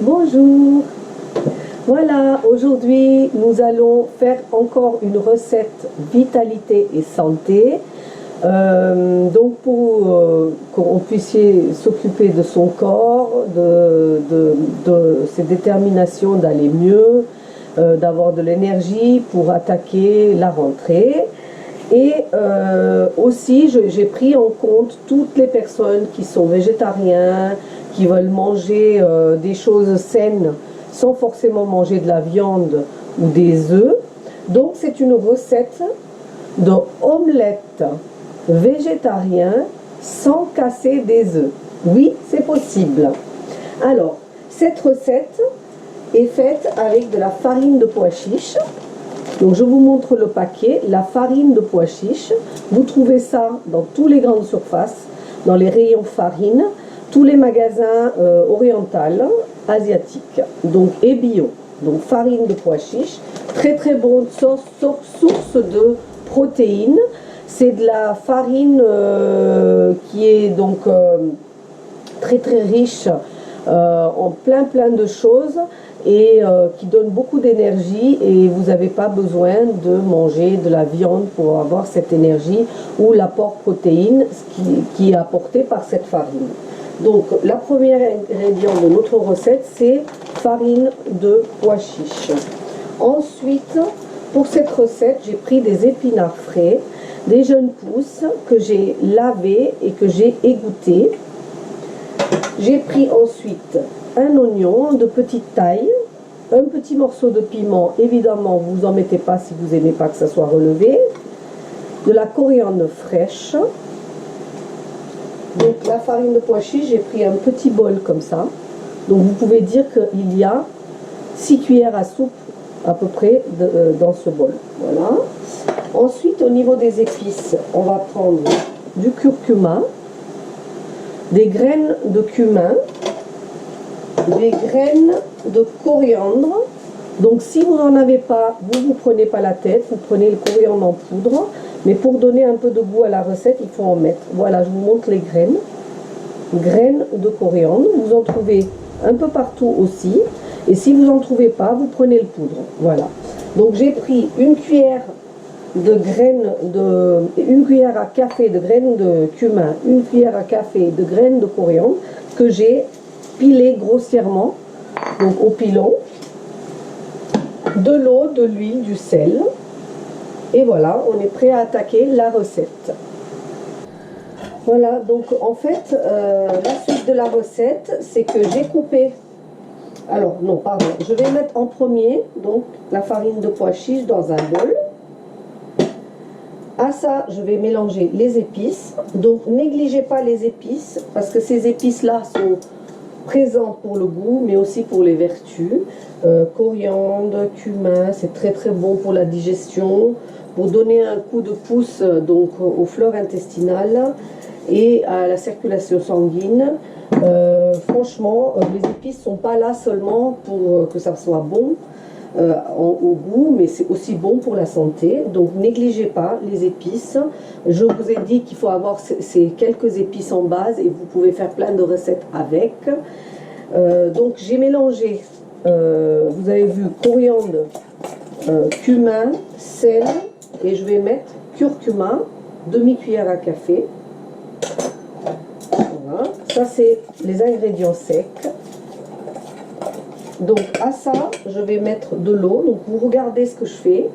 Bonjour. Voilà, aujourd'hui nous allons faire encore une recette vitalité et santé. Donc pour qu'on puisse s'occuper de son corps, de ses déterminations d'aller mieux, d'avoir de l'énergie pour attaquer la rentrée. Et aussi j'ai pris en compte toutes les personnes qui sont végétariens, qui veulent manger des choses saines sans forcément manger de la viande ou des œufs. Donc c'est une recette de omelette végétarien sans casser des œufs. Oui, c'est possible. Alors, cette recette est faite avec de la farine de pois chiche. Donc je vous montre le paquet, la farine de pois chiche. Vous trouvez ça dans toutes les grandes surfaces, dans les rayons farine, tous les magasins orientaux, asiatiques, donc et bio. Donc farine de pois chiche, très très bonne source de protéines. C'est de la farine qui est donc très très riche en plein de choses et qui donne beaucoup d'énergie, et vous n'avez pas besoin de manger de la viande pour avoir cette énergie ou l'apport protéine qui est apporté par cette farine. Donc la première ingrédient de notre recette, c'est farine de pois chiche. Ensuite, pour cette recette, j'ai pris des épinards frais, des jeunes pousses que j'ai lavés et que j'ai égouttés. J'ai pris ensuite un oignon de petite taille, un petit morceau de piment, évidemment vous en mettez pas si vous n'aimez pas que ça soit relevé, de la coriandre fraîche. Donc la farine de pois chiche, j'ai pris un petit bol comme ça. Donc vous pouvez dire qu'il y a 6 cuillères à soupe à peu près dans ce bol. Voilà. Ensuite, au niveau des épices, on va prendre du curcuma, des graines de cumin, des graines de coriandre. Donc si vous n'en avez pas, vous ne prenez pas la tête, vous prenez le coriandre en poudre. Mais pour donner un peu de goût à la recette, il faut en mettre. Voilà, je vous montre les graines. Graines de coriandre, vous en trouvez un peu partout aussi. Et si vous n'en trouvez pas, vous prenez le poudre. Voilà. Donc j'ai pris une cuillère à café de graines de cumin, une cuillère à café de graines de coriandre que j'ai pilé grossièrement, donc au pilon, de l'eau, de l'huile, du sel. Et voilà, on est prêt à attaquer la recette. Voilà, donc en fait, la suite de la recette, c'est que j'ai coupé. Alors, non, pardon, je vais mettre en premier donc la farine de pois chiche dans un bol. À ça, je vais mélanger les épices. Donc, négligez pas les épices, parce que ces épices-là sont présents pour le goût, mais aussi pour les vertus. Coriandre, cumin, c'est très très bon pour la digestion, pour donner un coup de pouce donc aux fleurs intestinales et à la circulation sanguine. Franchement, les épices ne sont pas là seulement pour que ça soit bon au goût, mais c'est aussi bon pour la santé. Donc négligez pas les épices. Je vous ai dit qu'il faut avoir ces quelques épices en base, et vous pouvez faire plein de recettes avec. Donc j'ai mélangé, vous avez vu, coriandre, cumin, sel, et je vais mettre curcuma, demi-cuillère à café. Voilà. Ça c'est les ingrédients secs. Donc à ça, je vais mettre de l'eau. Donc vous regardez ce que je fais.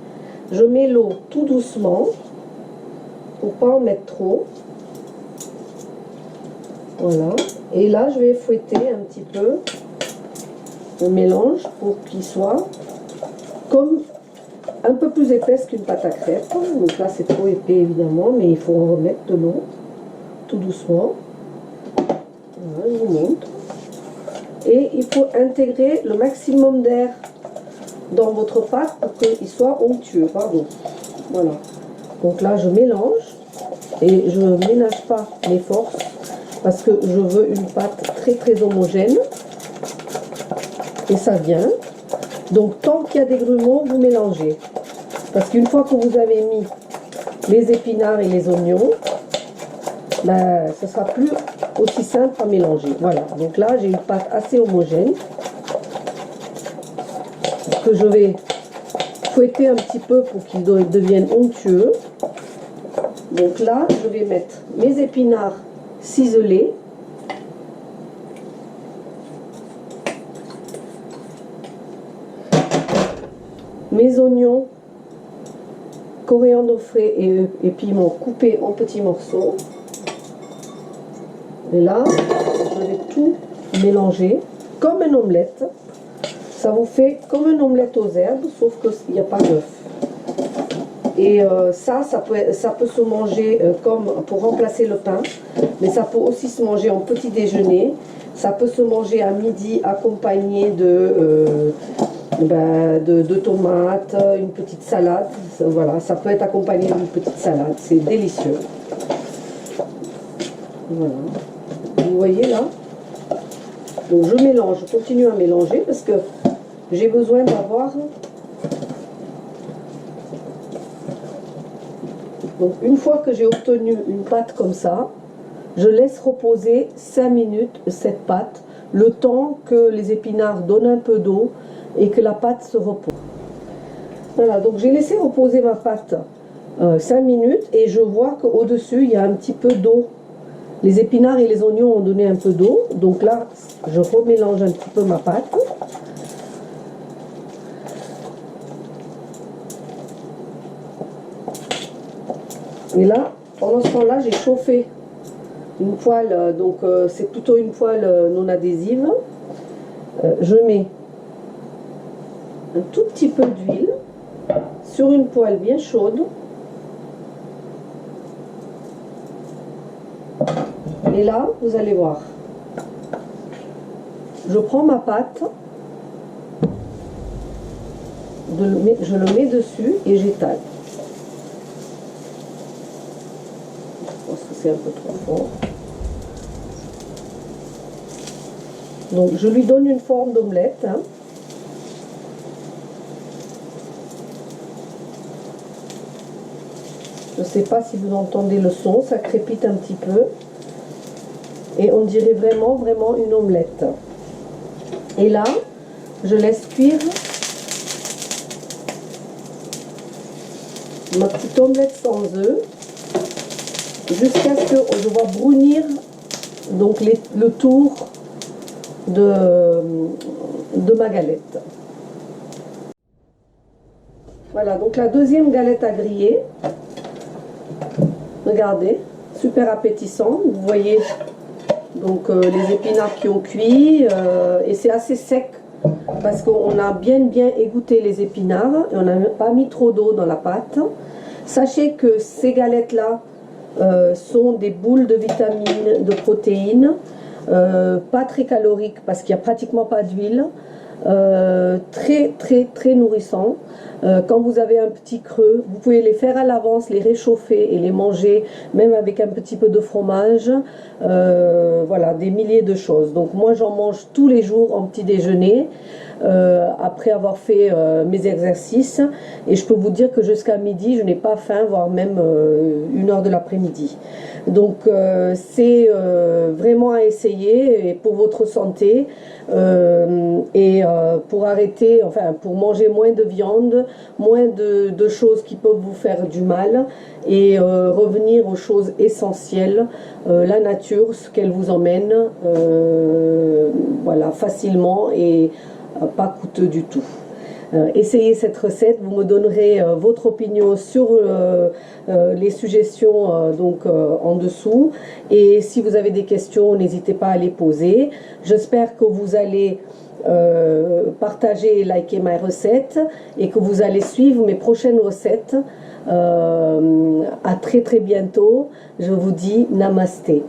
Je mets l'eau tout doucement pour pas en mettre trop. Voilà. Et là, je vais fouetter un petit peu le mélange pour qu'il soit comme un peu plus épaisse qu'une pâte à crêpes. Donc là, c'est trop épais évidemment, mais il faut en remettre de l'eau tout doucement. Voilà, je vous montre. Et il faut intégrer le maximum d'air dans votre pâte pour qu'il soit onctueux. Pardon. Voilà. Donc là, je mélange et je ne ménage pas mes forces parce que je veux une pâte très très homogène. Et ça vient. Donc tant qu'il y a des grumeaux, vous mélangez. Parce qu'une fois que vous avez mis les épinards et les oignons, ce sera plus aussi simple à mélanger. Voilà, donc là j'ai une pâte assez homogène. que je vais fouetter un petit peu pour qu'ils deviennent onctueux. Donc là, je vais mettre mes épinards ciselés. Mes oignons, coriandre frais et piment coupés en petits morceaux. Et là, je vais tout mélanger comme une omelette. Ça vous fait comme une omelette aux herbes, sauf qu'il n'y a pas d'œuf. Et ça peut se manger comme pour remplacer le pain, mais ça peut aussi se manger en petit déjeuner. Ça peut se manger à midi accompagné de tomates, une petite salade. Voilà, ça peut être accompagné d'une petite salade. C'est délicieux. Voilà. Vous voyez là? Donc je mélange, je continue à mélanger parce que j'ai besoin d'avoir... Donc une fois que j'ai obtenu une pâte comme ça, je laisse reposer 5 minutes cette pâte, le temps que les épinards donnent un peu d'eau et que la pâte se repose. Voilà, donc j'ai laissé reposer ma pâte 5 minutes et je vois qu'au-dessus il y a un petit peu d'eau. Les épinards et les oignons ont donné un peu d'eau, donc là je remélange un petit peu ma pâte. Et là, pendant ce temps-là, j'ai chauffé une poêle, donc c'est plutôt une poêle non adhésive. Je mets un tout petit peu d'huile sur une poêle bien chaude. Et là, vous allez voir, je prends ma pâte, je le mets dessus et j'étale. Je pense que c'est un peu trop fort. Donc je lui donne une forme d'omelette. Hein. Je ne sais pas si vous entendez le son, ça crépite un petit peu. Et on dirait vraiment une omelette. Et là, je laisse cuire ma petite omelette sans œufs jusqu'à ce que je vois brunir donc le tour de ma galette. Voilà, donc la deuxième galette à griller. Regardez, super appétissant. Vous voyez donc les épinards qui ont cuit et c'est assez sec parce qu'on a bien égoutté les épinards et on n'a pas mis trop d'eau dans la pâte. Sachez que ces galettes-là sont des boules de vitamines, de protéines, pas très caloriques parce qu'il n'y a pratiquement pas d'huile, très nourrissant. Quand vous avez un petit creux, vous pouvez les faire à l'avance, les réchauffer et les manger, même avec un petit peu de fromage. Voilà, des milliers de choses. Donc moi j'en mange tous les jours en petit déjeuner, après avoir fait mes exercices. Et je peux vous dire que jusqu'à midi, je n'ai pas faim, voire même 1h de l'après-midi. Donc c'est vraiment à essayer et pour votre santé pour arrêter, enfin pour manger moins de viande, moins de choses qui peuvent vous faire du mal et revenir aux choses essentielles, la nature, ce qu'elle vous emmène, voilà, facilement et pas coûteux du tout. Essayez cette recette, vous me donnerez votre opinion sur les suggestions en dessous, et si vous avez des questions, n'hésitez pas à les poser. J'espère que vous allez partager et liker ma recette et que vous allez suivre mes prochaines recettes. À très bientôt. Je vous dis namasté.